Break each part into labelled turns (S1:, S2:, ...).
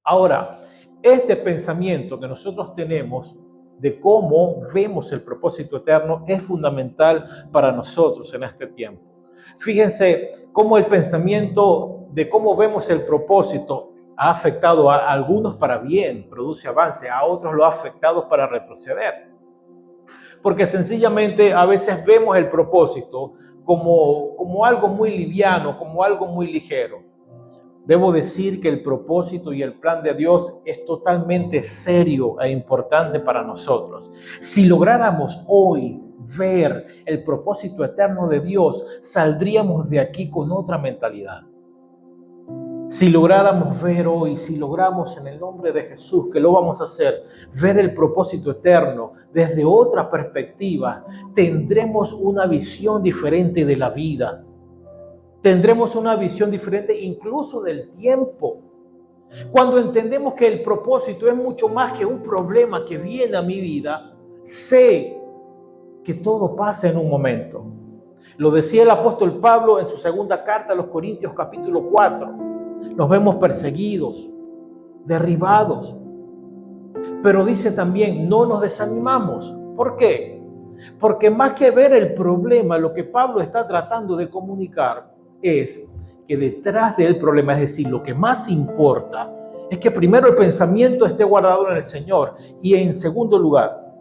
S1: Ahora, este pensamiento que nosotros tenemos de cómo vemos el propósito eterno es fundamental para nosotros en este tiempo. Fíjense cómo el pensamiento de cómo vemos el propósito ha afectado a algunos para bien, produce avance, a otros lo ha afectado para retroceder. Porque sencillamente a veces vemos el propósito como algo muy liviano, como algo muy ligero. Debo decir que el propósito y el plan de Dios es totalmente serio e importante para nosotros. Si lográramos hoy ver el propósito eterno de Dios, saldríamos de aquí con otra mentalidad. Si lográramos ver hoy, si logramos en el nombre de Jesús, que lo vamos a hacer, ver el propósito eterno desde otra perspectiva, tendremos una visión diferente de la vida. Tendremos una visión diferente incluso del tiempo. Cuando entendemos que el propósito es mucho más que un problema que viene a mi vida, sé que todo pasa en un momento. Lo decía el apóstol Pablo en su segunda carta a los Corintios capítulo 4. Nos vemos perseguidos, derribados. Pero dice también, no nos desanimamos. ¿Por qué? Porque más que ver el problema, lo que Pablo está tratando de comunicar es que detrás del problema, es decir, lo que más importa es que primero el pensamiento esté guardado en el Señor y en segundo lugar,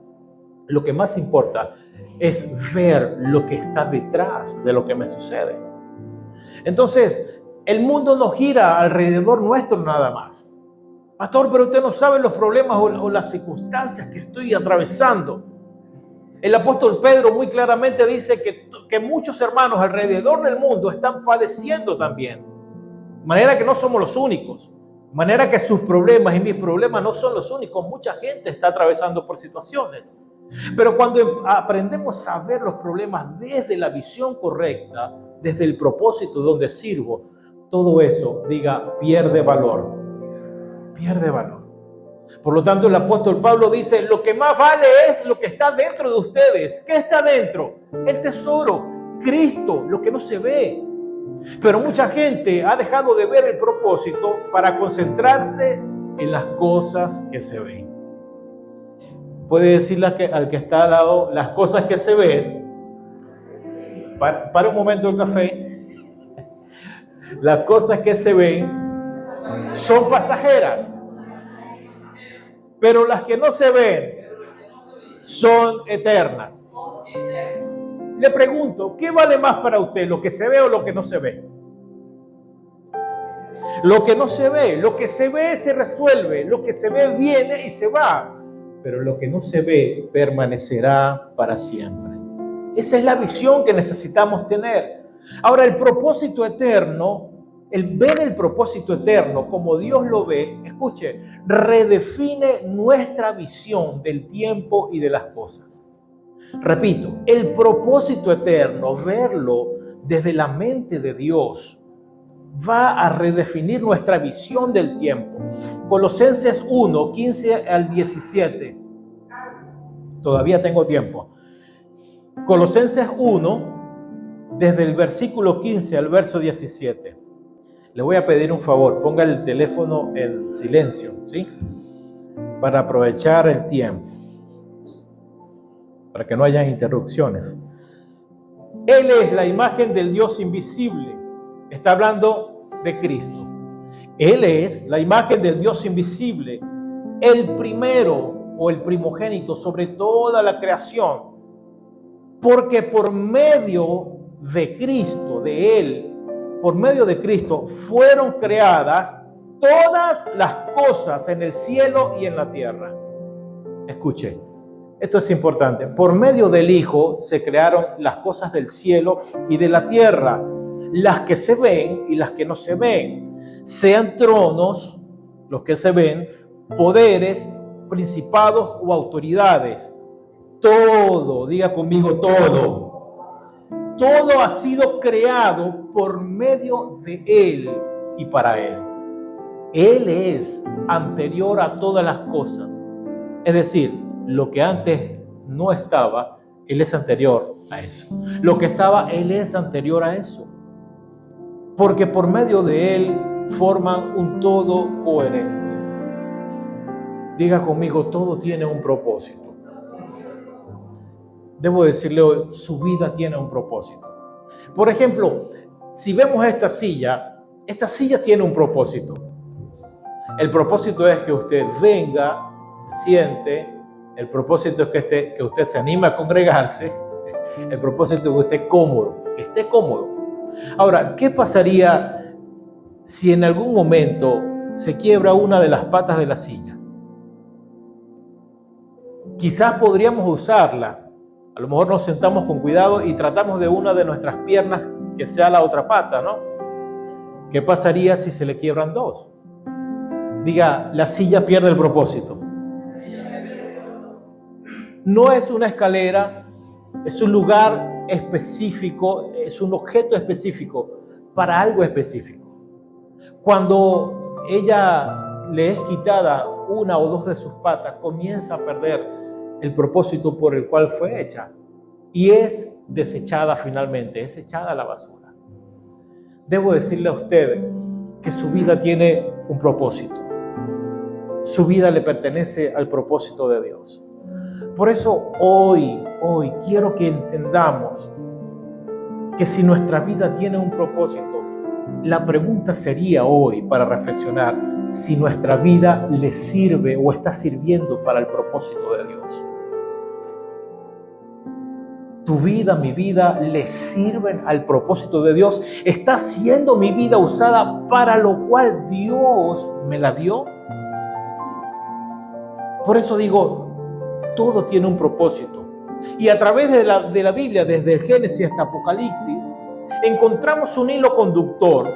S1: lo que más importa es ver lo que está detrás de lo que me sucede. Entonces, el mundo no gira alrededor nuestro nada más. Pastor, pero usted no sabe los problemas o las circunstancias que estoy atravesando. El apóstol Pedro muy claramente dice que muchos hermanos alrededor del mundo están padeciendo también. De manera que no somos los únicos. De manera que sus problemas y mis problemas no son los únicos. Mucha gente está atravesando por situaciones. Pero cuando aprendemos a ver los problemas desde la visión correcta, desde el propósito donde sirvo, todo eso, pierde valor. Pierde valor. Por lo tanto, el apóstol Pablo dice, lo que más vale es lo que está dentro de ustedes. ¿Qué está dentro? El tesoro, Cristo, lo que no se ve. Pero mucha gente ha dejado de ver el propósito para concentrarse en las cosas que se ven. Puede decirle al que está al lado, las cosas que se ven. Para un momento el café. Las cosas que se ven son pasajeras, pero las que no se ven son eternas. Le pregunto, ¿qué vale más para usted, lo que se ve o lo que no se ve? Lo que no se ve, lo que se ve se resuelve, lo que se ve viene y se va, pero lo que no se ve permanecerá para siempre. Esa es la visión que necesitamos tener. Ahora, el propósito eterno, el ver el propósito eterno como Dios lo ve, escuche, redefine nuestra visión del tiempo y de las cosas. Repito, el propósito eterno, verlo desde la mente de Dios, va a redefinir nuestra visión del tiempo. Colosenses 1, 15 al 17. Todavía tengo tiempo. Colosenses 1, desde el versículo 15 al verso 17. Le voy a pedir un favor, ponga el teléfono en silencio, ¿sí? Para aprovechar el tiempo, para que no haya interrupciones. Él es la imagen del Dios invisible. Está hablando de Cristo. Él es la imagen del Dios invisible, el primero o el primogénito sobre toda la creación. Porque por medio de Cristo, de Él, por medio de Cristo, fueron creadas todas las cosas en el cielo y en la tierra. Escuche, esto es importante. Por medio del Hijo se crearon las cosas del cielo y de la tierra, las que se ven y las que no se ven, sean tronos, los que se ven, poderes, principados o autoridades. Todo, diga conmigo todo. Todo ha sido creado por medio de Él y para Él. Él es anterior a todas las cosas. Es decir, lo que antes no estaba, Él es anterior a eso. Lo que estaba, Él es anterior a eso. Porque por medio de Él forman un todo coherente. Diga conmigo, todo tiene un propósito. Debo decirle hoy, su vida tiene un propósito. Por ejemplo, si vemos esta silla tiene un propósito. El propósito es que usted venga, se siente. El propósito es que usted se anime a congregarse. El propósito es que esté cómodo. Ahora, ¿qué pasaría si en algún momento se quiebra una de las patas de la silla? Quizás podríamos usarla. A lo mejor nos sentamos con cuidado y tratamos de una de nuestras piernas que sea la otra pata, ¿no? ¿Qué pasaría si se le quiebran dos? Diga, la silla pierde el propósito. No es una escalera, es un lugar específico, es un objeto específico para algo específico. Cuando ella le es quitada una o dos de sus patas, comienza a perder el propósito por el cual fue hecha y es desechada finalmente, es echada a la basura. Debo decirle a usted que su vida tiene un propósito. Su vida le pertenece al propósito de Dios. Por eso hoy quiero que entendamos que si nuestra vida tiene un propósito, la pregunta sería hoy para reflexionar si nuestra vida le sirve o está sirviendo para el propósito de Dios. Tu vida, mi vida, le sirven al propósito de Dios. ¿Está siendo mi vida usada para lo cual Dios me la dio? Por eso digo, todo tiene un propósito. Y a través de la Biblia, desde el Génesis hasta Apocalipsis, encontramos un hilo conductor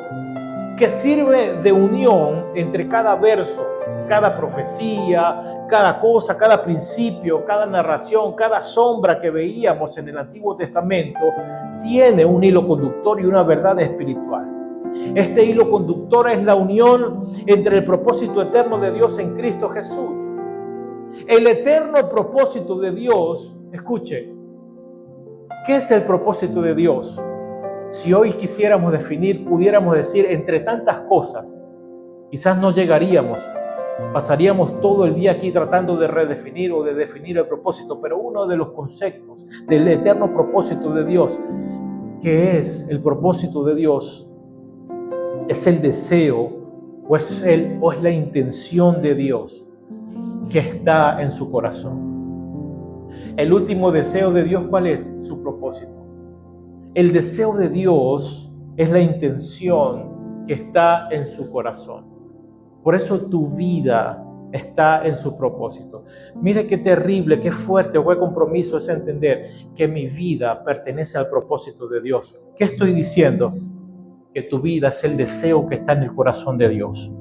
S1: que sirve de unión entre cada verso, cada profecía, cada cosa, cada principio, cada narración, cada sombra que veíamos en el Antiguo Testamento, tiene un hilo conductor y una verdad espiritual. Este hilo conductor es la unión entre el propósito eterno de Dios en Cristo Jesús. El eterno propósito de Dios, escuche, ¿qué es el propósito de Dios? Si hoy quisiéramos definir, pudiéramos decir entre tantas cosas, quizás no llegaríamos. Pasaríamos todo el día aquí tratando de redefinir o de definir el propósito, pero uno de los conceptos del eterno propósito de Dios, que es el propósito de Dios, es el deseo o es la intención de Dios que está en su corazón. El último deseo de Dios, ¿cuál es? Su propósito. El deseo de Dios es la intención que está en su corazón. Por eso tu vida está en su propósito. Mire qué terrible, qué fuerte o qué compromiso es entender que mi vida pertenece al propósito de Dios. ¿Qué estoy diciendo? Que tu vida es el deseo que está en el corazón de Dios.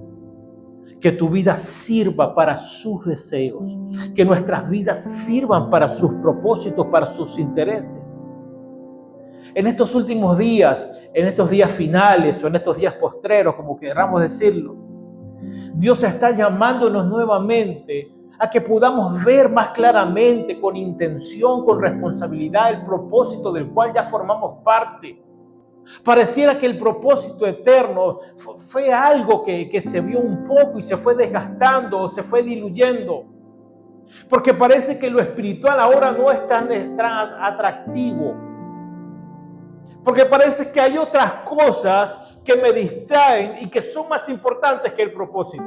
S1: Que tu vida sirva para sus deseos. Que nuestras vidas sirvan para sus propósitos, para sus intereses. En estos últimos días, en estos días finales o en estos días postreros, como queramos decirlo, Dios está llamándonos nuevamente a que podamos ver más claramente, con intención, con responsabilidad, el propósito del cual ya formamos parte. Pareciera que el propósito eterno fue algo que se vio un poco y se fue desgastando o se fue diluyendo. Porque parece que lo espiritual ahora no es tan atractivo. Porque parece que hay otras cosas que me distraen y que son más importantes que el propósito.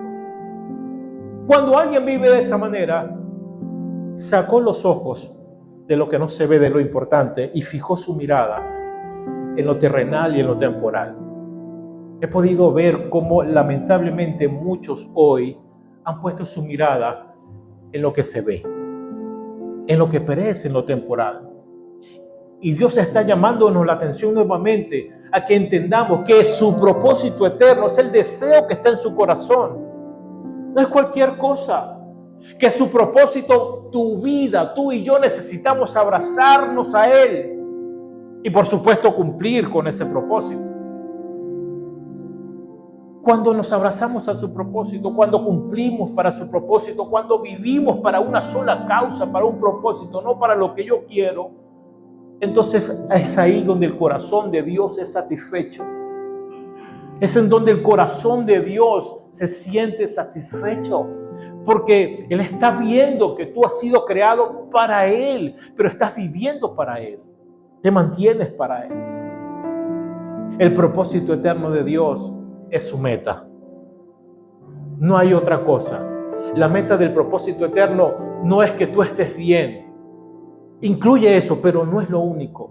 S1: Cuando alguien vive de esa manera, sacó los ojos de lo que no se ve, de lo importante, y fijó su mirada en lo terrenal y en lo temporal. He podido ver cómo lamentablemente muchos hoy han puesto su mirada en lo que se ve, en lo que perece, en lo temporal. Y Dios está llamándonos la atención nuevamente a que entendamos que su propósito eterno es el deseo que está en su corazón. No es cualquier cosa. Que su propósito, tu vida, tú y yo necesitamos abrazarnos a Él. Y por supuesto cumplir con ese propósito. Cuando nos abrazamos a su propósito, cuando cumplimos para su propósito, cuando vivimos para una sola causa, para un propósito, no para lo que yo quiero, entonces es ahí donde el corazón de Dios es satisfecho. Es en donde el corazón de Dios se siente satisfecho. Porque Él está viendo que tú has sido creado para Él, pero estás viviendo para Él. Te mantienes para Él. El propósito eterno de Dios es su meta. No hay otra cosa. La meta del propósito eterno no es que tú estés bien. Incluye eso, pero no es lo único.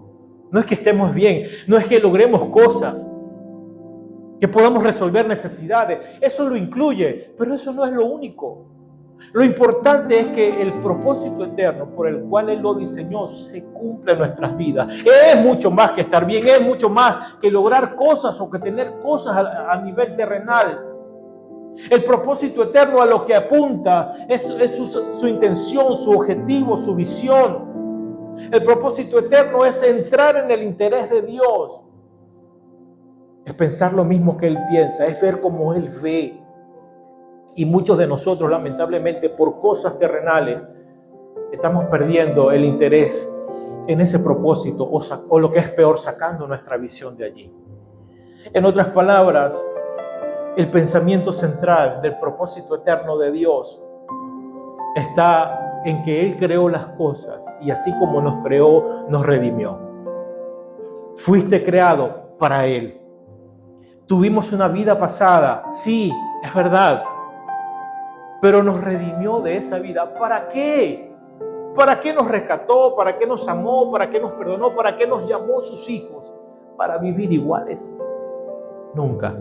S1: No es que estemos bien, no es que logremos cosas, que podamos resolver necesidades. Eso lo incluye, pero eso no es lo único. Lo importante es que el propósito eterno por el cual Él lo diseñó se cumpla en nuestras vidas. Es mucho más que estar bien, es mucho más que lograr cosas o que tener cosas a nivel terrenal. El propósito eterno a lo que apunta es su intención, su objetivo, su visión. El propósito eterno es entrar en el interés de Dios. Es pensar lo mismo que Él piensa, es ver como Él ve. Y muchos de nosotros, lamentablemente, por cosas terrenales, estamos perdiendo el interés en ese propósito o lo que es peor, sacando nuestra visión de allí. En otras palabras, el pensamiento central del propósito eterno de Dios está en que Él creó las cosas y así como nos creó, nos redimió. Fuiste creado para Él. Tuvimos una vida pasada, sí, es verdad, pero nos redimió de esa vida. ¿Para qué? ¿Para qué nos rescató? ¿Para qué nos amó? ¿Para qué nos perdonó? ¿Para qué nos llamó sus hijos? ¿Para vivir iguales? Nunca.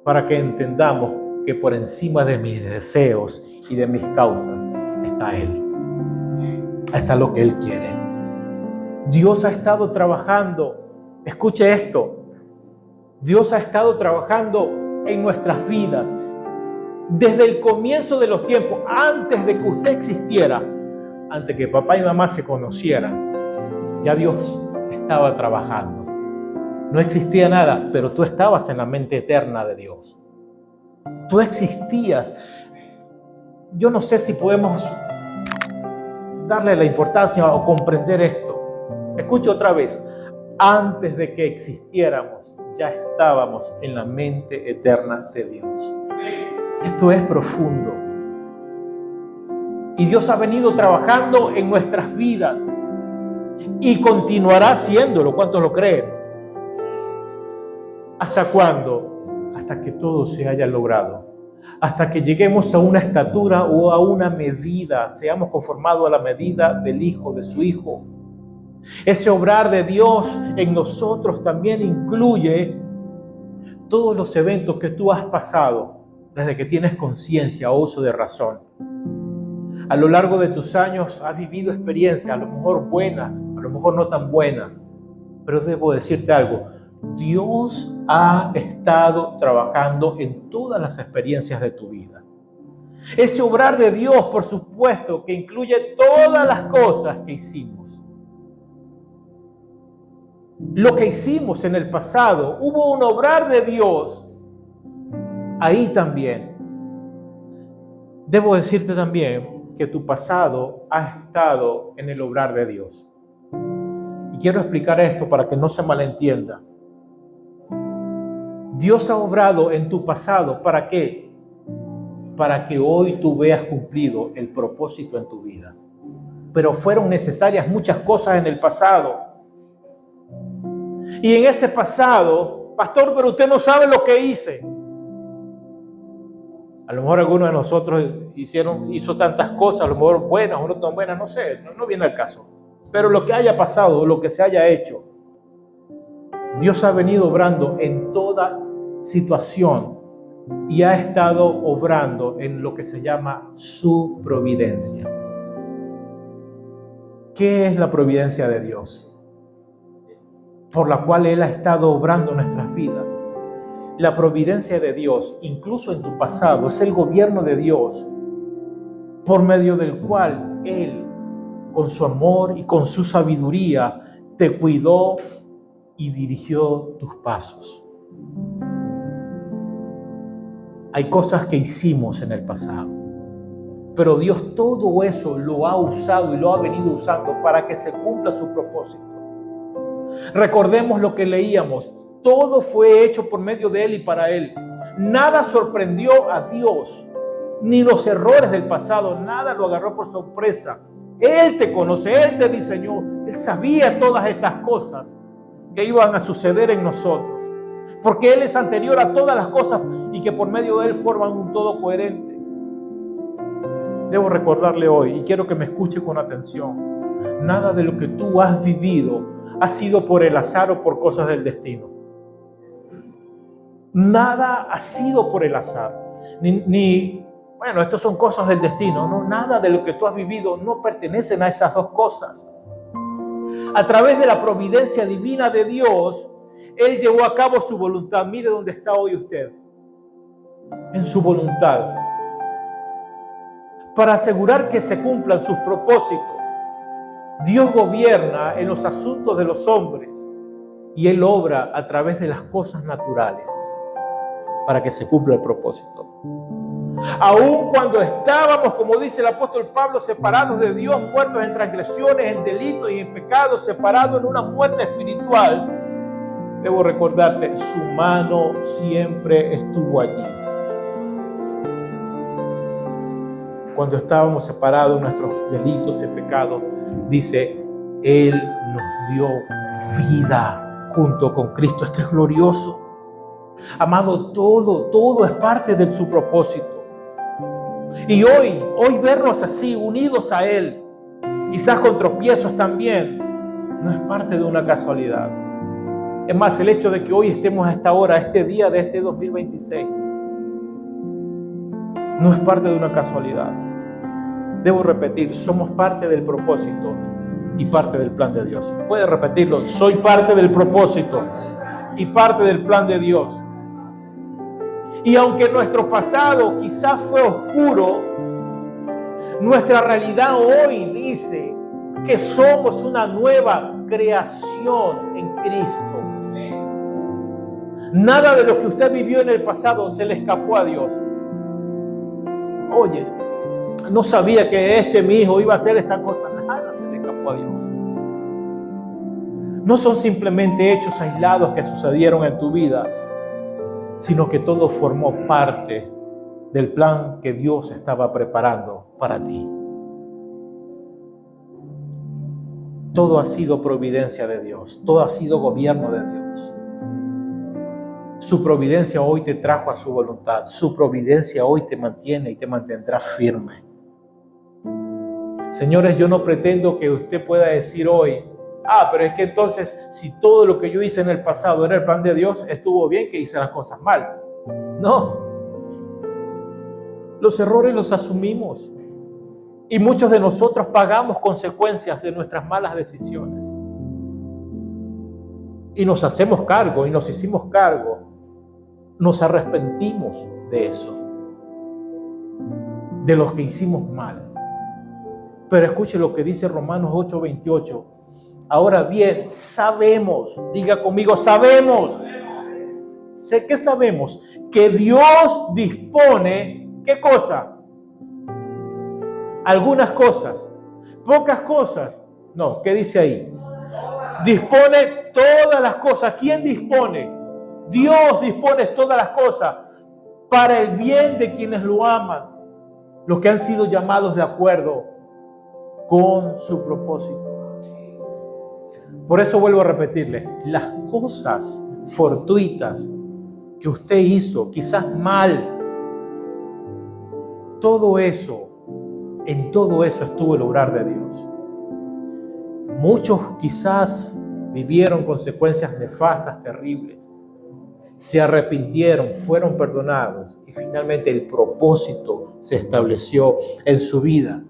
S1: Para que entendamos que por encima de mis deseos y de mis causas está Él. Está lo que Él quiere. Dios ha estado trabajando. Escuche esto. Dios ha estado trabajando en nuestras vidas desde el comienzo de los tiempos, antes de que usted existiera, antes que papá y mamá se conocieran. Ya Dios estaba trabajando. No existía nada, pero tú estabas en la mente eterna de Dios. Tú existías. Yo no sé si podemos darle la importancia o comprender esto. Escucha otra vez. Antes de que existiéramos, ya estábamos en la mente eterna de Dios. Esto es profundo. Y Dios ha venido trabajando en nuestras vidas y continuará haciéndolo. ¿Cuántos lo creen? ¿Hasta cuándo? Hasta que todo se haya logrado. Hasta que lleguemos a una estatura o a una medida, seamos conformados a la medida del Hijo, de su Hijo. Ese obrar de Dios en nosotros también incluye todos los eventos que tú has pasado desde que tienes conciencia o uso de razón. A lo largo de tus años has vivido experiencias, a lo mejor buenas, a lo mejor no tan buenas, pero debo decirte algo. Dios ha estado trabajando en todas las experiencias de tu vida. Ese obrar de Dios, por supuesto, que incluye todas las cosas que hicimos. Lo que hicimos en el pasado, hubo un obrar de Dios ahí también. Debo decirte también que tu pasado ha estado en el obrar de Dios. Y quiero explicar esto para que no se malentienda. Dios ha obrado en tu pasado, ¿para qué? Para que hoy tú veas cumplido el propósito en tu vida. Pero fueron necesarias muchas cosas en el pasado. Y en ese pasado, pastor, pero usted no sabe lo que hice. A lo mejor algunos de nosotros hizo tantas cosas, a lo mejor buenas o no tan buenas, no sé, no viene al caso. Pero lo que haya pasado, lo que se haya hecho, Dios ha venido obrando en toda situación y ha estado obrando en lo que se llama su providencia. ¿Qué es la providencia de Dios? Por la cual Él ha estado obrando en nuestras vidas. La providencia de Dios, incluso en tu pasado, es el gobierno de Dios, por medio del cual Él, con su amor y con su sabiduría, te cuidó y dirigió tus pasos. Hay cosas que hicimos en el pasado, pero Dios todo eso lo ha usado y lo ha venido usando para que se cumpla su propósito. Recordemos lo que leíamos. Todo fue hecho por medio de Él y para Él. Nada sorprendió a Dios. ni los errores del pasado, nada lo agarró por sorpresa. Él te conoce, Él te diseñó, Él sabía todas estas cosas que iban a suceder en nosotros, porque Él es anterior a todas las cosas y que por medio de Él forman un todo coherente. Debo recordarle hoy, y quiero que me escuche con atención, nada de lo que tú has vivido ha sido por el azar o por cosas del destino. Nada ha sido por el azar, bueno, estas son cosas del destino, no, nada de lo que tú has vivido no pertenecen a esas dos cosas. A través de la providencia divina de Dios, Él llevó a cabo su voluntad. Mire dónde está hoy usted, en su voluntad, para asegurar que se cumplan sus propósitos. Dios gobierna en los asuntos de los hombres y Él obra a través de las cosas naturales para que se cumpla el propósito. Aun cuando estábamos, como dice el apóstol Pablo, separados de Dios, muertos en transgresiones, en delitos y en pecados, separados en una muerte espiritual, debo recordarte, su mano siempre estuvo allí. Cuando estábamos separados de nuestros delitos y pecados, dice, Él nos dio vida junto con Cristo. Esto es glorioso. Amado, todo es parte de su propósito. Y hoy vernos así, unidos a Él, quizás con tropiezos también, no es parte de una casualidad. Es más, el hecho de que hoy estemos a esta hora, este día de este 2026, no es parte de una casualidad. Debo repetir, somos parte del propósito y parte del plan de Dios. Puede repetirlo, soy parte del propósito y parte del plan de Dios. Y aunque nuestro pasado quizás fue oscuro, nuestra realidad hoy dice que somos una nueva creación en Cristo. Nada de lo que usted vivió en el pasado se le escapó a Dios. Oye, no sabía que mi hijo iba a hacer esta cosa. Nada se le escapó a Dios. No son simplemente hechos aislados que sucedieron en tu vida, sino que todo formó parte del plan que Dios estaba preparando para ti. Todo ha sido providencia de Dios, todo ha sido gobierno de Dios. Su providencia hoy te trajo a su voluntad, su providencia hoy te mantiene y te mantendrá firme. Señores, yo no pretendo que usted pueda decir hoy, pero es que entonces, si todo lo que yo hice en el pasado era el plan de Dios, estuvo bien que hice las cosas mal. No. Los errores los asumimos. Y muchos de nosotros pagamos consecuencias de nuestras malas decisiones. Y nos hacemos cargo, y nos hicimos cargo. Nos arrepentimos de eso. De los que hicimos mal. Pero escuche lo que dice Romanos 8:28. Ahora bien, sabemos, diga conmigo, sabemos. Sé que sabemos que Dios dispone, ¿qué cosa? Algunas cosas, pocas cosas. No, ¿qué dice ahí? Dispone todas las cosas. ¿Quién dispone? Dios dispone todas las cosas para el bien de quienes lo aman, los que han sido llamados de acuerdo con su propósito. Por eso vuelvo a repetirle, las cosas fortuitas que usted hizo, quizás mal, todo eso, en todo eso estuvo el obrar de Dios. Muchos quizás vivieron consecuencias nefastas, terribles, se arrepintieron, fueron perdonados y finalmente el propósito se estableció en su vida.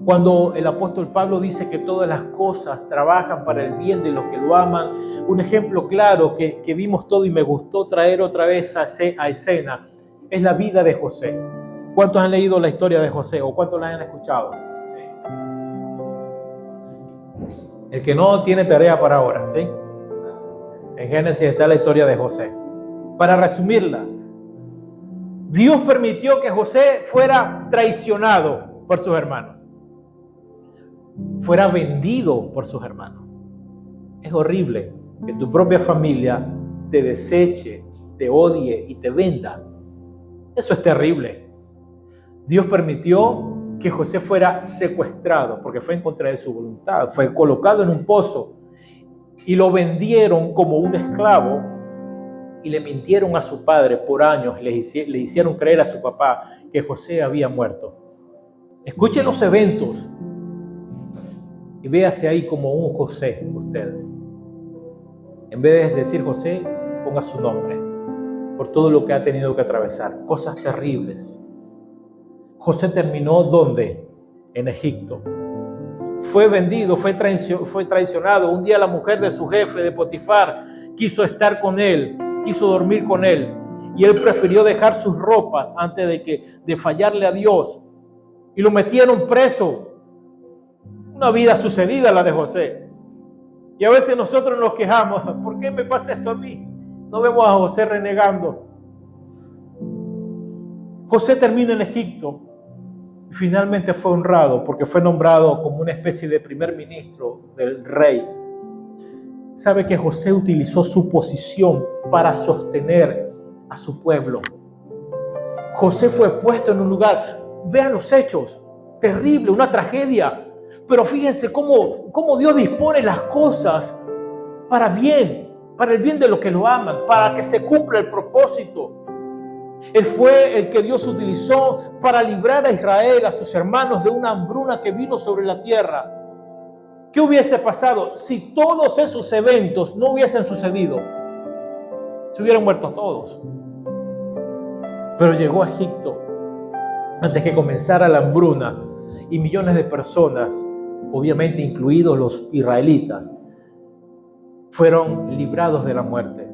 S1: Cuando el apóstol Pablo dice que todas las cosas trabajan para el bien de los que lo aman, un ejemplo claro que vimos todo y me gustó traer otra vez a escena es la vida de José. ¿Cuántos han leído la historia de José o cuántos la han escuchado? El que no tiene tarea para ahora, ¿sí? En Génesis está la historia de José. Para resumirla, Dios permitió que José fuera traicionado por sus hermanos. Fuera vendido por sus hermanos. Es horrible que tu propia familia te deseche, te odie y te venda. Eso es terrible. Dios permitió que José fuera secuestrado porque fue en contra de su voluntad. Fue colocado en un pozo y lo vendieron como un esclavo y le mintieron a su padre por años. Le hicieron creer a su papá que José había muerto. Escuchen los eventos y véase ahí como un José usted. En vez de decir José, ponga su nombre por todo lo que ha tenido que atravesar. Cosas terribles. José terminó ¿dónde? En Egipto. Fue vendido, fue traicionado. Un día la mujer de su jefe, de Potifar, quiso estar con él, quiso dormir con él. Y él prefirió dejar sus ropas antes de fallarle a Dios. Y lo metieron preso. Una vida sucedida la de José. Y a veces nosotros nos quejamos, ¿por qué me pasa esto a mí? No vemos a José renegando. José termina en Egipto y finalmente fue honrado porque fue nombrado como una especie de primer ministro del rey. Sabe que José utilizó su posición para sostener a su pueblo. José fue puesto en un lugar, vean los hechos, terrible, una tragedia. Pero fíjense cómo Dios dispone las cosas para bien, para el bien de los que lo aman, para que se cumpla el propósito. Él fue el que Dios utilizó para librar a Israel, a sus hermanos, de una hambruna que vino sobre la tierra. ¿Qué hubiese pasado si todos esos eventos no hubiesen sucedido? Se hubieran muerto todos. Pero llegó a Egipto antes que comenzara la hambruna y millones de personas, obviamente incluidos los israelitas, fueron librados de la muerte.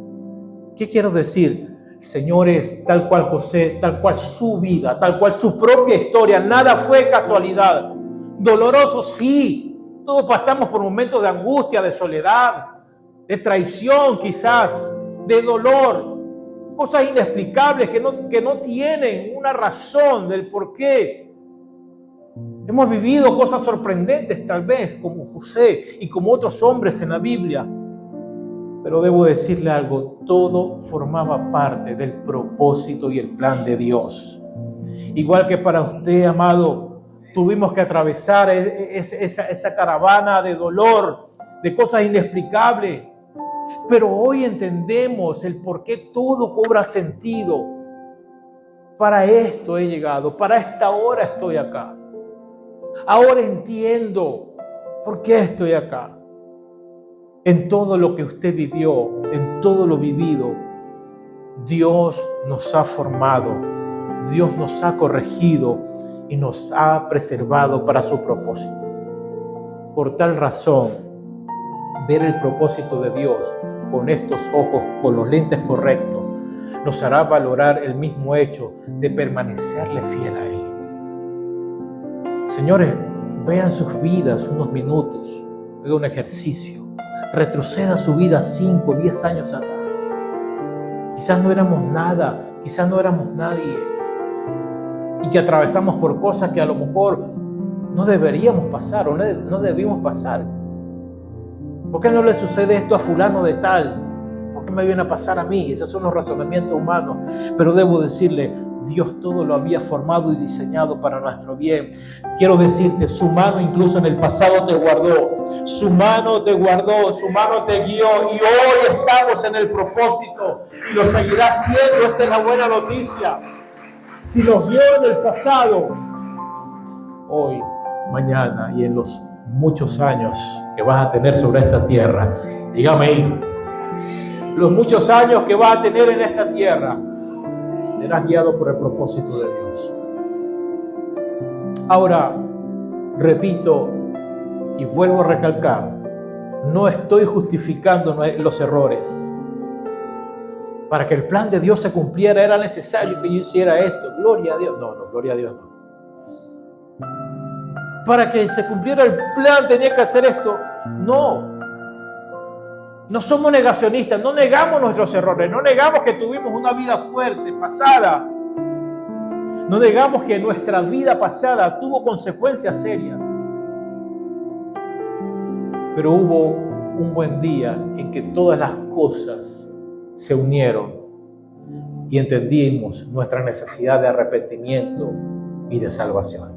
S1: ¿Qué quiero decir? Señores, tal cual José, tal cual su vida, tal cual su propia historia, nada fue casualidad. Doloroso, sí. Todos pasamos por momentos de angustia, de soledad, de traición quizás, de dolor. Cosas inexplicables que no tienen una razón del por qué. Hemos vivido cosas sorprendentes tal vez, como José y como otros hombres en la Biblia. Pero debo decirle algo, todo formaba parte del propósito y el plan de Dios. Igual que para usted, amado, tuvimos que atravesar esa caravana de dolor, de cosas inexplicables. Pero hoy entendemos el por qué todo cobra sentido. Para esto he llegado, para esta hora estoy acá. Ahora entiendo por qué estoy acá. En todo lo que usted vivió, en todo lo vivido, Dios nos ha formado, Dios nos ha corregido y nos ha preservado para su propósito. Por tal razón, ver el propósito de Dios con estos ojos, con los lentes correctos, nos hará valorar el mismo hecho de permanecerle fiel a Él. Señores, vean sus vidas unos minutos, haga un ejercicio. Retroceda su vida 5 o 10 años atrás. Quizás no éramos nada, quizás no éramos nadie. Y que atravesamos por cosas que a lo mejor no deberíamos pasar o no debimos pasar. ¿Por qué no le sucede esto a fulano de tal? ¿Por qué me viene a pasar a mí? Esos son los razonamientos humanos. Pero debo decirle, Dios todo lo había formado y diseñado para nuestro bien. Quiero decirte, su mano incluso en el pasado te guardó, su mano te guardó, su mano te guió y hoy estamos en el propósito y lo seguirá siendo. Esta es la buena noticia. Si nos guió en el pasado, hoy, mañana y en los muchos años que vas a tener sobre esta tierra, dígame ahí, los muchos años que vas a tener en esta tierra, serás guiado por el propósito de Dios. Ahora, repito y vuelvo a recalcar, no estoy justificando los errores. Para que el plan de Dios se cumpliera era necesario que yo hiciera esto. Gloria a Dios. No, gloria a Dios no. Para que se cumpliera el plan tenía que hacer esto. No. No somos negacionistas, no negamos nuestros errores, no negamos que tuvimos una vida fuerte, pasada. No negamos que nuestra vida pasada tuvo consecuencias serias. Pero hubo un buen día en que todas las cosas se unieron y entendimos nuestra necesidad de arrepentimiento y de salvación.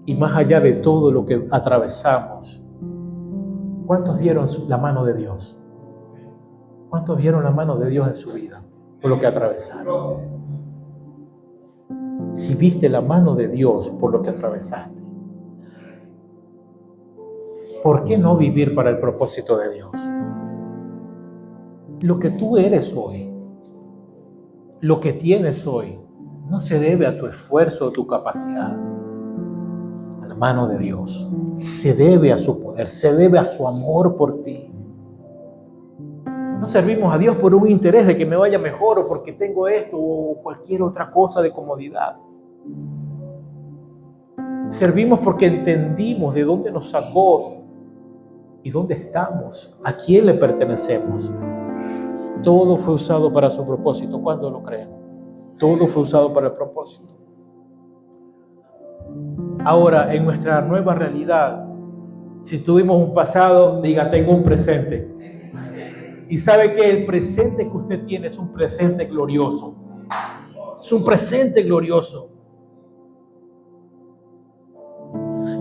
S1: Y más allá de todo lo que atravesamos, ¿cuántos vieron la mano de Dios? ¿Cuántos vieron la mano de Dios en su vida por lo que atravesaron? Si viste la mano de Dios por lo que atravesaste, ¿por qué no vivir para el propósito de Dios? Lo que tú eres hoy, lo que tienes hoy, no se debe a tu esfuerzo o tu capacidad. A la mano de Dios. Se debe a su poder, se debe a su amor por ti. No servimos a Dios por un interés de que me vaya mejor o porque tengo esto o cualquier otra cosa de comodidad. Servimos porque entendimos de dónde nos sacó y dónde estamos, a quién le pertenecemos. Todo fue usado para su propósito. ¿Cuándo lo creen? Todo fue usado para el propósito. Ahora, en nuestra nueva realidad, si tuvimos un pasado, diga, tengo un presente. Y sabe que el presente que usted tiene es un presente glorioso. Es un presente glorioso.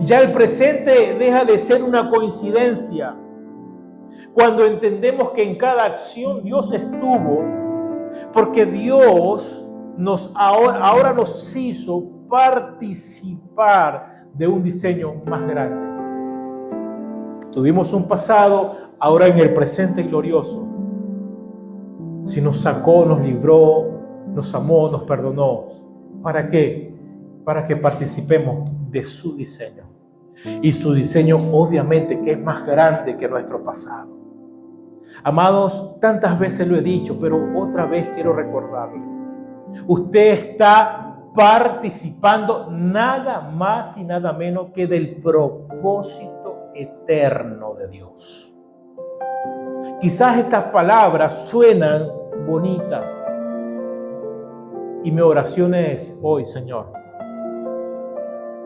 S1: Ya el presente deja de ser una coincidencia. Cuando entendemos que en cada acción Dios estuvo, porque Dios ahora nos hizo participar de un diseño más grande. Tuvimos un pasado, ahora en el presente glorioso. Si nos sacó, nos libró, nos amó, nos perdonó. ¿Para qué? Para que participemos de su diseño. Y su diseño obviamente que es más grande que nuestro pasado. Amados, tantas veces lo he dicho, pero otra vez quiero recordarle. Usted está participando nada más y nada menos que del propósito eterno de Dios. Quizás estas palabras suenan bonitas. Y mi oración es hoy, Señor,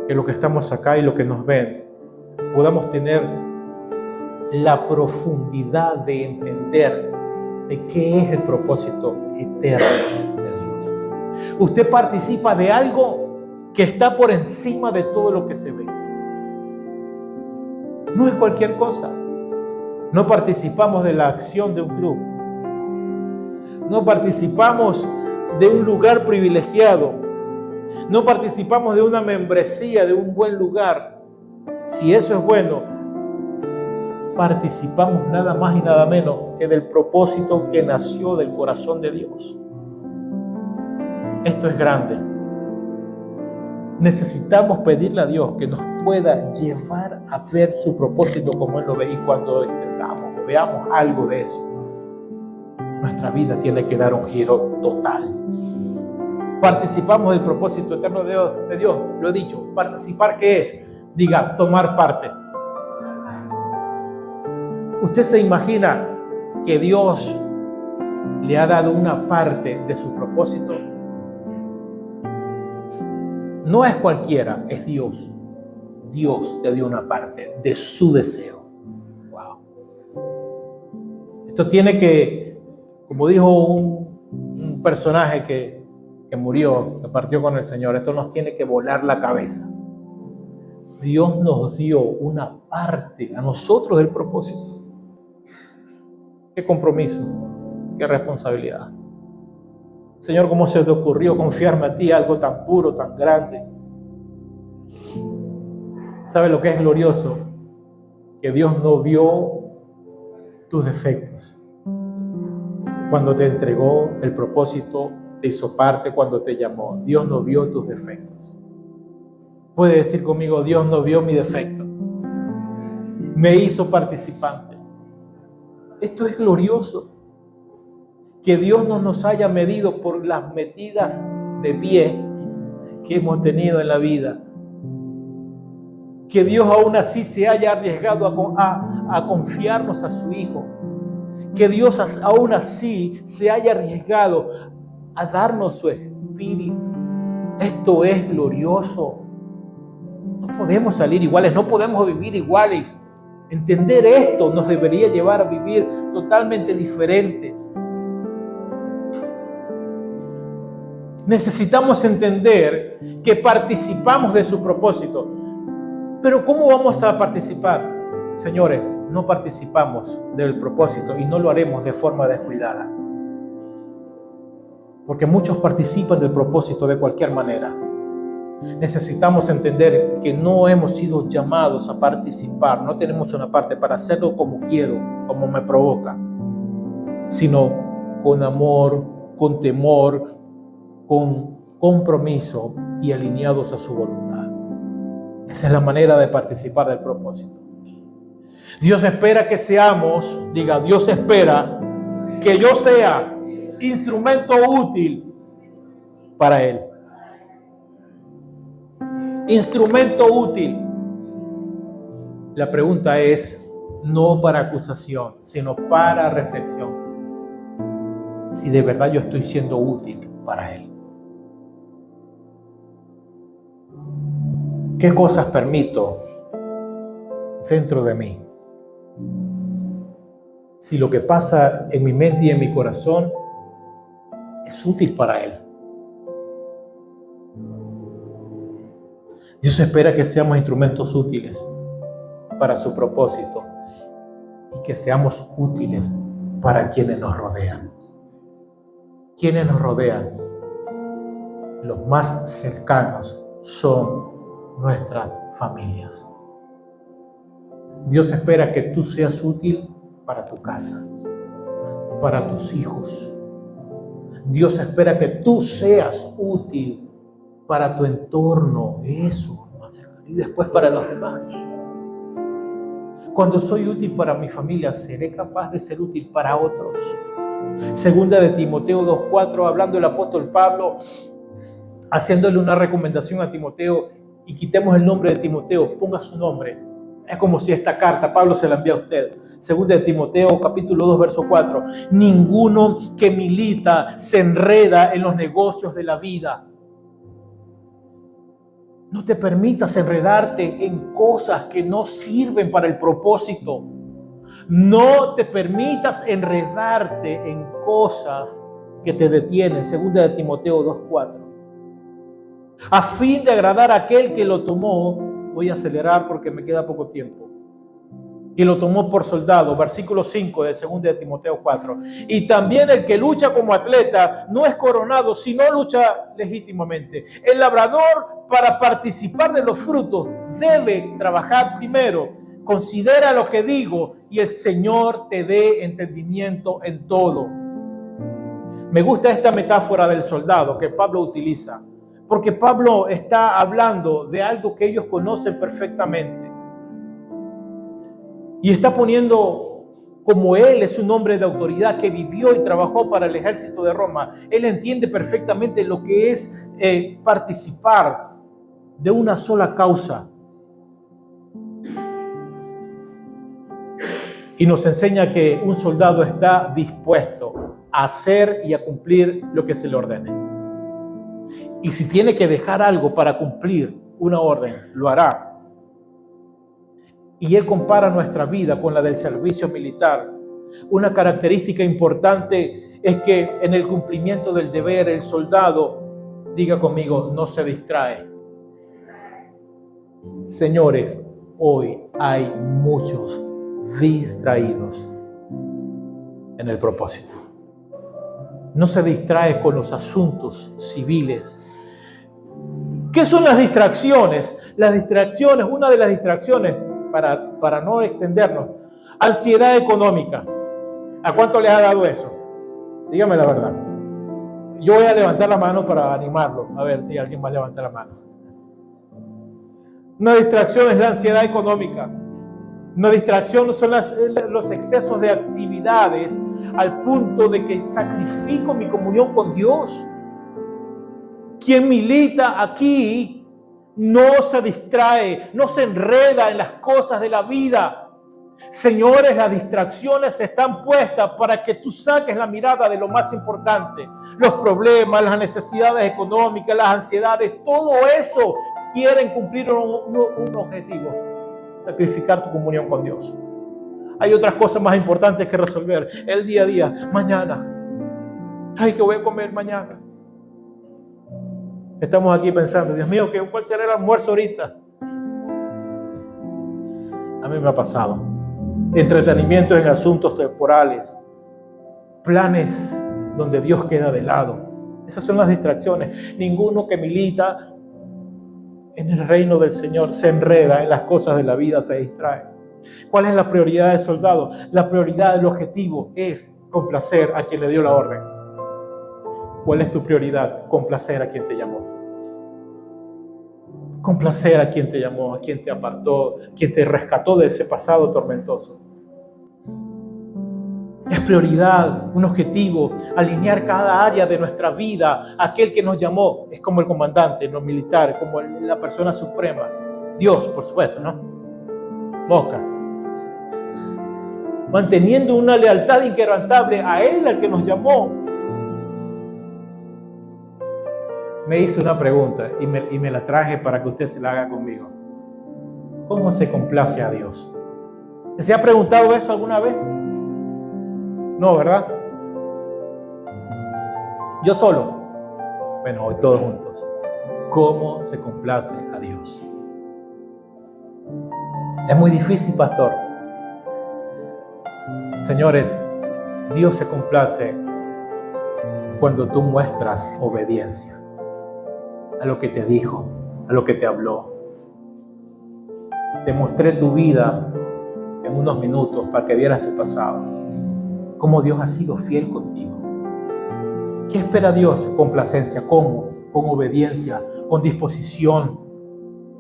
S1: que los que estamos acá y los que nos ven podamos tener la profundidad de entender de qué es el propósito eterno de Dios. Usted participa de algo que está por encima de todo lo que se ve. No es cualquier cosa. No participamos de la acción de un club. No participamos de un lugar privilegiado. No participamos de una membresía, de un buen lugar. Si eso es bueno, participamos nada más y nada menos que del propósito que nació del corazón de Dios. Esto es grande. Necesitamos pedirle a Dios que nos pueda llevar a ver su propósito como Él lo ve. Y cuando intentamos o veamos algo de eso, nuestra vida tiene que dar un giro total. Participamos del propósito eterno de Dios. Lo he dicho. ¿Participar qué es? Diga, tomar parte. ¿Usted se imagina que Dios le ha dado una parte de su propósito? No es cualquiera, es Dios. Dios le dio una parte de su deseo. Wow. Esto tiene que, como dijo un personaje que murió, que partió con el Señor, esto nos tiene que volar la cabeza. Dios nos dio una parte a nosotros del propósito. Qué compromiso, qué responsabilidad. Señor, ¿cómo se te ocurrió confiarme a ti algo tan puro, tan grande? ¿Sabe lo que es glorioso? Que Dios no vio tus defectos. Cuando te entregó el propósito, te hizo parte, cuando te llamó. Dios no vio tus defectos. Puede decir conmigo, Dios no vio mi defecto. Me hizo participante. Esto es glorioso. Que Dios no nos haya medido por las metidas de pie que hemos tenido en la vida. Que Dios aún así se haya arriesgado a confiarnos a su Hijo. Que Dios aún así se haya arriesgado a darnos su Espíritu. Esto es glorioso. No podemos salir iguales, no podemos vivir iguales. Entender esto nos debería llevar a vivir totalmente diferentes. Necesitamos entender que participamos de su propósito. Pero ¿cómo vamos a participar? Señores, no participamos del propósito y no lo haremos de forma descuidada. Porque muchos participan del propósito de cualquier manera. Necesitamos entender que no hemos sido llamados a participar. No tenemos una parte para hacerlo como quiero, como me provoca, sino con amor, con temor, con compromiso y alineados a su voluntad. Esa es la manera de participar del propósito. Dios espera que seamos, diga, Dios espera que yo sea instrumento útil para Él. Instrumento útil. La pregunta es no para acusación, sino para reflexión. Si de verdad yo estoy siendo útil para Él. ¿Qué cosas permito dentro de mí? Si lo que pasa en mi mente y en mi corazón es útil para Él. Dios espera que seamos instrumentos útiles para su propósito y que seamos útiles para quienes nos rodean. ¿Quiénes nos rodean? Los más cercanos son nuestras familias. Dios espera que tú seas útil para tu casa, para tus hijos. Dios espera que tú seas útil para tu entorno, eso, y después para los demás. Cuando soy útil para mi familia, seré capaz de ser útil para otros. Segunda de Timoteo 2:4, hablando el apóstol Pablo, haciéndole una recomendación a Timoteo, y quitemos el nombre de Timoteo, ponga su nombre. Es como si esta carta Pablo se la envía a usted. Segunda de Timoteo, capítulo 2, verso 4. Ninguno que milita se enreda en los negocios de la vida. No te permitas enredarte en cosas que no sirven para el propósito. No te permitas enredarte en cosas que te detienen. Segunda de Timoteo 2:4. A fin de agradar a aquel que lo tomó, voy a acelerar porque me queda poco tiempo, que lo tomó por soldado, versículo 5 de segunda de Timoteo 4. Y también el que lucha como atleta no es coronado, sino lucha legítimamente. El labrador, para participar de los frutos, debe trabajar primero. Considera lo que digo y el Señor te dé entendimiento en todo. Me gusta esta metáfora del soldado que Pablo utiliza, porque Pablo está hablando de algo que ellos conocen perfectamente. Y está poniendo, como él es un hombre de autoridad que vivió y trabajó para el ejército de Roma, él entiende perfectamente lo que es participar de una sola causa. Y nos enseña que un soldado está dispuesto a hacer y a cumplir lo que se le ordene. Y si tiene que dejar algo para cumplir una orden, lo hará. Y él compara nuestra vida con la del servicio militar. Una característica importante es que en el cumplimiento del deber, el soldado, diga conmigo, no se distrae. Señores, hoy hay muchos distraídos en el propósito. No se distrae con los asuntos civiles. ¿Qué son las distracciones? Las distracciones, una de las distracciones, para no extendernos, ansiedad económica. ¿A cuánto les ha dado eso? Dígame la verdad. Yo voy a levantar la mano para animarlo, a ver si alguien va a levantar la mano. Una distracción es la ansiedad económica. Una distracción son los excesos de actividades al punto de que sacrifico mi comunión con Dios. Quien milita aquí no se distrae, no se enreda en las cosas de la vida. Señores, las distracciones están puestas para que tú saques la mirada de lo más importante. Los problemas, las necesidades económicas, las ansiedades, todo eso quieren cumplir un objetivo: sacrificar tu comunión con Dios. Hay otras cosas más importantes que resolver. El día a día, mañana. Ay, ¿qué voy a comer mañana? Estamos aquí pensando, Dios mío, ¿cuál será el almuerzo ahorita? A mí me ha pasado. Entretenimiento en asuntos temporales. Planes donde Dios queda de lado. Esas son las distracciones. Ninguno que milita en el reino del Señor se enreda en las cosas de la vida, se distrae. ¿Cuál es la prioridad del soldado? La prioridad del objetivo es complacer a quien le dio la orden. ¿Cuál es tu prioridad? Complacer a quien te llamó. Complacer a quien te llamó, a quien te apartó, quien te rescató de ese pasado tormentoso. Es prioridad, un objetivo, alinear cada área de nuestra vida a aquel que nos llamó. Es como el comandante, no militar, como la persona suprema. Dios, por supuesto, ¿no? Mosca. Manteniendo una lealtad inquebrantable a Él, al que nos llamó. Me hizo una pregunta y me la traje para que usted se la haga conmigo. ¿Cómo se complace a Dios? ¿Se ha preguntado eso alguna vez? No, ¿verdad? Yo solo. Bueno, hoy todos juntos. ¿Cómo se complace a Dios? Es muy difícil, pastor. Señores, Dios se complace cuando tú muestras obediencia a lo que te dijo, a lo que te habló. Te mostré tu vida en unos minutos para que vieras tu pasado. Cómo Dios ha sido fiel contigo. ¿Qué espera Dios? Complacencia. ¿Cómo? Con obediencia, con disposición.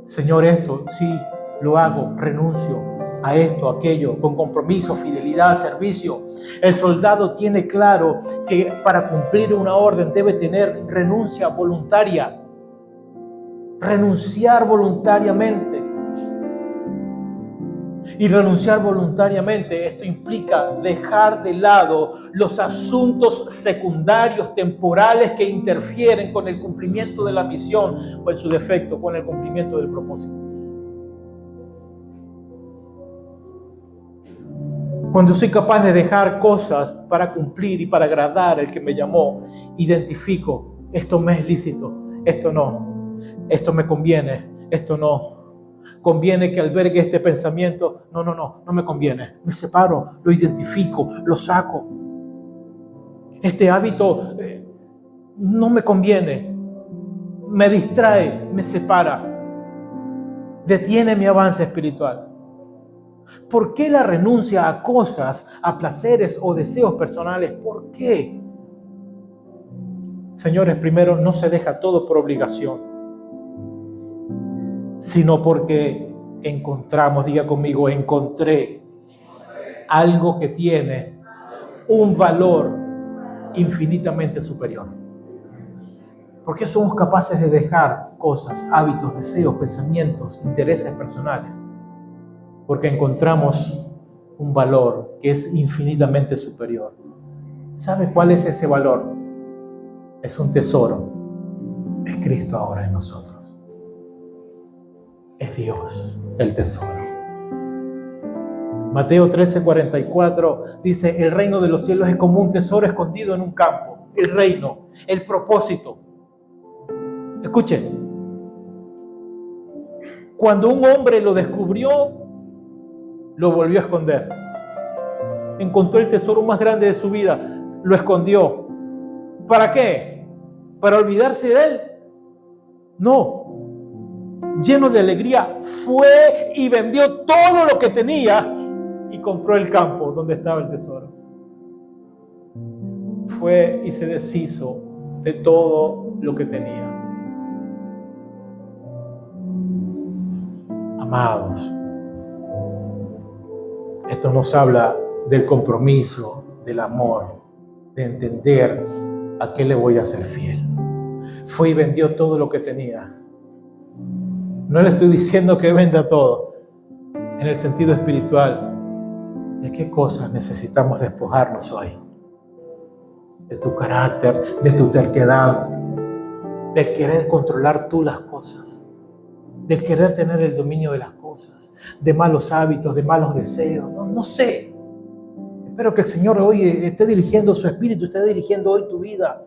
S1: Señor, esto sí lo hago, renuncio a esto, a aquello, con compromiso, fidelidad, servicio. El soldado tiene claro que para cumplir una orden debe tener renuncia voluntaria. Renunciar voluntariamente. Y renunciar voluntariamente, esto implica dejar de lado los asuntos secundarios, temporales que interfieren con el cumplimiento de la misión o en su defecto con el cumplimiento del propósito. Cuando soy capaz de dejar cosas para cumplir y para agradar al que me llamó, identifico, esto me es lícito, esto no, esto me conviene, esto no. Conviene que albergue este pensamiento. No me conviene. Me separo, lo identifico, lo saco. Este hábito no me conviene. Me distrae, me separa. Detiene mi avance espiritual. ¿Por qué la renuncia a cosas, a placeres o deseos personales? ¿Por qué? Señores, primero, no se deja todo por obligación, sino porque encontramos, diga conmigo, encontré algo que tiene un valor infinitamente superior. ¿Por qué somos capaces de dejar cosas, hábitos, deseos, pensamientos, intereses personales? Porque encontramos un valor que es infinitamente superior. ¿Sabe cuál es ese valor? Es un tesoro. Es Cristo ahora en nosotros. Es Dios el tesoro. Mateo 13:44 dice: el reino de los cielos es como un tesoro escondido en un campo. El reino, el propósito. Escuchen. Cuando un hombre lo descubrió, lo volvió a esconder. Encontró el tesoro más grande de su vida, lo escondió. ¿Para qué? ¿Para olvidarse de él? No. Lleno de alegría, fue y vendió todo lo que tenía y compró el campo donde estaba el tesoro. Fue y se deshizo de todo lo que tenía. Amados, esto nos habla del compromiso, del amor, de entender a qué le voy a ser fiel. Fue y vendió todo lo que tenía. No le estoy diciendo que venda todo. En el sentido espiritual, ¿de qué cosas necesitamos despojarnos hoy? De tu carácter, de tu terquedad, del querer controlar tú las cosas, del querer tener el dominio de las cosas, de malos hábitos, de malos deseos. No sé. Espero que el Señor hoy esté dirigiendo su espíritu, esté dirigiendo hoy tu vida.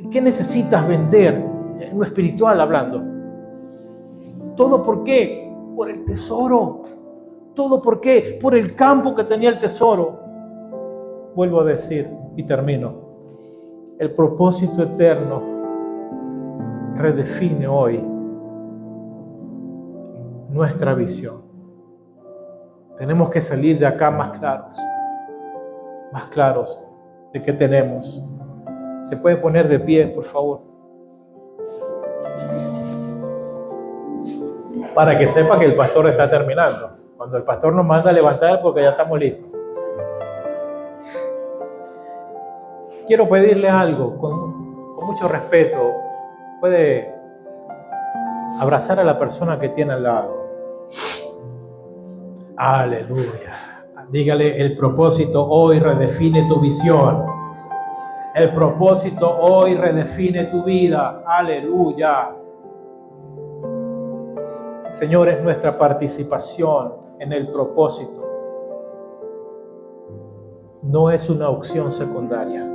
S1: ¿Qué necesitas vender? en lo espiritual hablando. ¿Todo por qué? Por el tesoro. ¿Todo por qué? Por el campo que tenía el tesoro. Vuelvo a decir y termino. El propósito eterno redefine hoy nuestra visión. Tenemos que salir de acá más claros de qué tenemos. ¿Se puede poner de pie, por favor? Para que sepa que el pastor está terminando. Cuando el pastor nos manda a levantar, porque ya estamos listos. Quiero pedirle algo con mucho respeto. Puede abrazar a la persona que tiene al lado. Aleluya. Dígale, el propósito hoy redefine tu visión. El propósito hoy redefine tu vida. Aleluya. Señor, es nuestra participación en el propósito. No es una opción secundaria.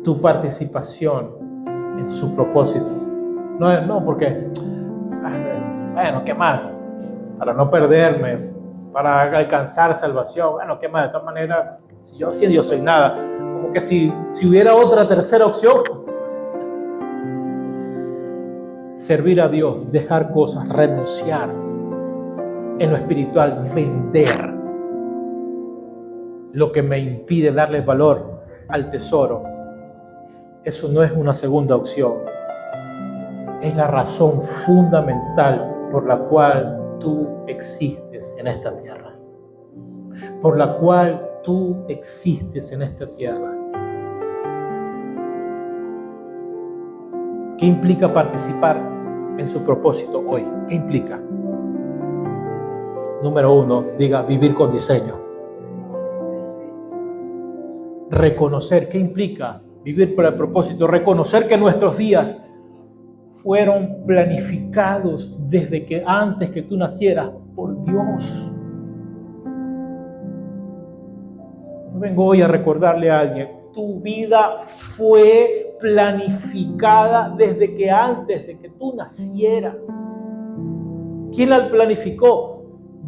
S1: Tu participación en su propósito. No porque, bueno, ¿qué más? Para no perderme, para alcanzar salvación. Bueno, ¿qué más? De todas maneras, si yo soy nada. Como que si hubiera otra tercera opción. Servir a Dios, dejar cosas, renunciar. En lo espiritual, vender lo que me impide darle valor al tesoro. Eso no es una segunda opción. Es la razón fundamental por la cual tú existes en esta tierra. Por la cual tú existes en esta tierra. ¿Qué implica participar en su propósito hoy? ¿Qué implica? Número 1, diga vivir con diseño. Reconocer, ¿qué implica vivir por el propósito? Reconocer que nuestros días fueron planificados desde que antes que tú nacieras por Dios. Yo vengo hoy a recordarle a alguien, tu vida fue planificada desde que antes de que tú nacieras. ¿Quién la planificó?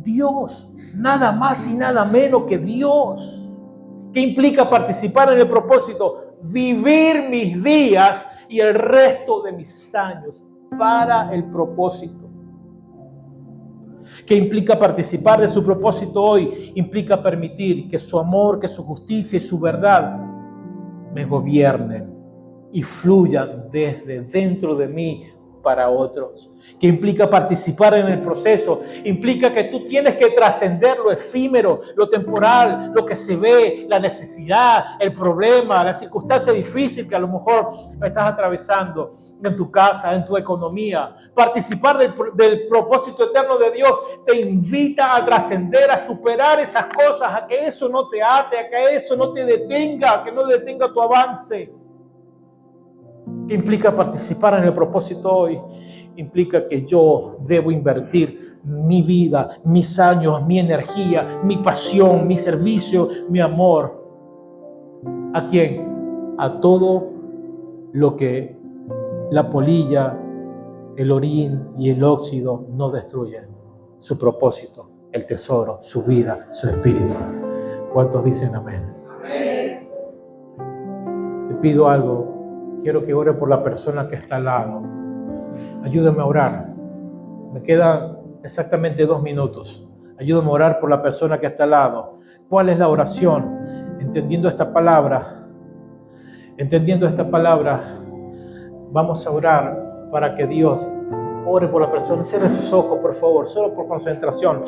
S1: Dios, nada más y nada menos que Dios. ¿Qué implica participar en el propósito? Vivir mis días y el resto de mis años para el propósito. ¿Qué implica participar de su propósito hoy? Implica permitir que su amor, que su justicia y su verdad me gobiernen y fluyan desde dentro de mí para otros. ¿Qué implica participar en el proceso? Implica que tú tienes que trascender lo efímero, lo temporal, lo que se ve, la necesidad, el problema, la circunstancia difícil que a lo mejor estás atravesando en tu casa, en tu economía. Participar del propósito eterno de Dios te invita a trascender, a superar esas cosas, a que eso no te ate, a que eso no te detenga, que no detenga tu avance. ¿Qué implica participar en el propósito hoy? Implica que yo debo invertir mi vida, mis años, mi energía, mi pasión, mi servicio, mi amor. ¿A quién? A todo lo que la polilla, el orín y el óxido no destruyen. Su propósito, el tesoro, su vida, su espíritu. ¿Cuántos dicen amén? Amén. Te pido algo. Quiero que ore por la persona que está al lado. Ayúdame a orar. Me quedan exactamente 2 minutos. Ayúdame a orar por la persona que está al lado. ¿Cuál es la oración? Entendiendo esta palabra, vamos a orar para que Dios ore por la persona. Cierre sus ojos, por favor, solo por concentración.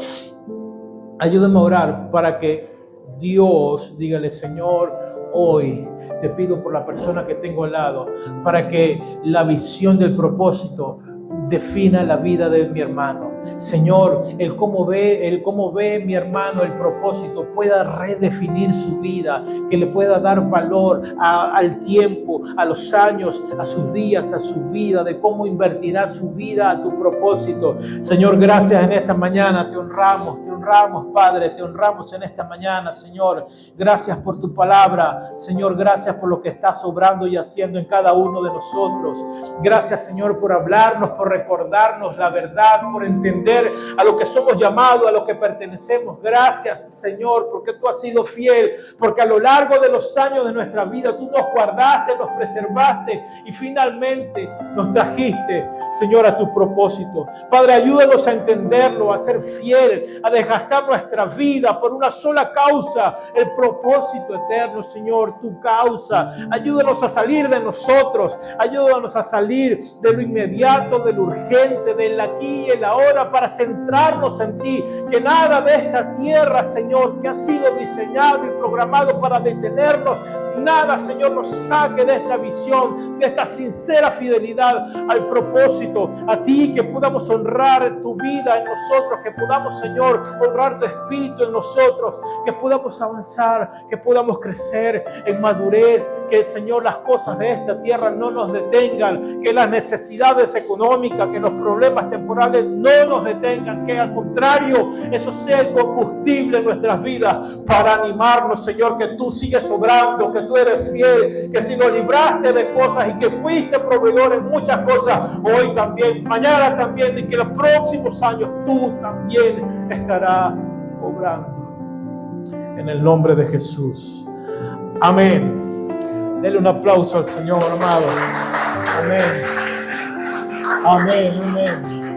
S1: Ayúdame a orar para que Dios, dígale, Señor, hoy te pido por la persona que tengo al lado, para que la visión del propósito defina la vida de mi hermano. Señor, el cómo ve mi hermano el propósito, pueda redefinir su vida, que le pueda dar valor al tiempo, a los años, a sus días, a su vida, de cómo invertirá su vida a tu propósito. Señor, gracias en esta mañana, te honramos, Padre, te honramos en esta mañana, Señor. Gracias por tu palabra, Señor, gracias por lo que estás obrando y haciendo en cada uno de nosotros. Gracias, Señor, por hablarnos, por recordarnos la verdad, por entender a lo que somos llamados, a lo que pertenecemos. Gracias, Señor, porque tú has sido fiel, porque a lo largo de los años de nuestra vida tú nos guardaste, nos preservaste y finalmente nos trajiste, Señor, a tu propósito. Padre, ayúdanos a entenderlo, a ser fiel, a desgastar nuestra vida por una sola causa, el propósito eterno, Señor, tu causa. Ayúdanos a salir de nosotros, ayúdanos a salir de lo inmediato, de lo urgente, del aquí y el ahora, para centrarnos en ti, que nada de esta tierra, Señor, que ha sido diseñado y programado para detenernos, nada, Señor, nos saque de esta visión, de esta sincera fidelidad al propósito, a ti, que podamos honrar tu vida en nosotros, que podamos, Señor, honrar tu espíritu en nosotros, que podamos avanzar, que podamos crecer en madurez, que, Señor, las cosas de esta tierra no nos detengan, que las necesidades económicas, que los problemas temporales no nos detengan, que al contrario, eso sea el combustible en nuestras vidas para animarnos, Señor, que tú sigues obrando, que tú eres fiel, que si nos libraste de cosas y que fuiste proveedor en muchas cosas, hoy también, mañana también, y que los próximos años tú también estarás obrando. En el nombre de Jesús. Amén. Dele un aplauso al Señor, amado. Amén. Amén. Amén.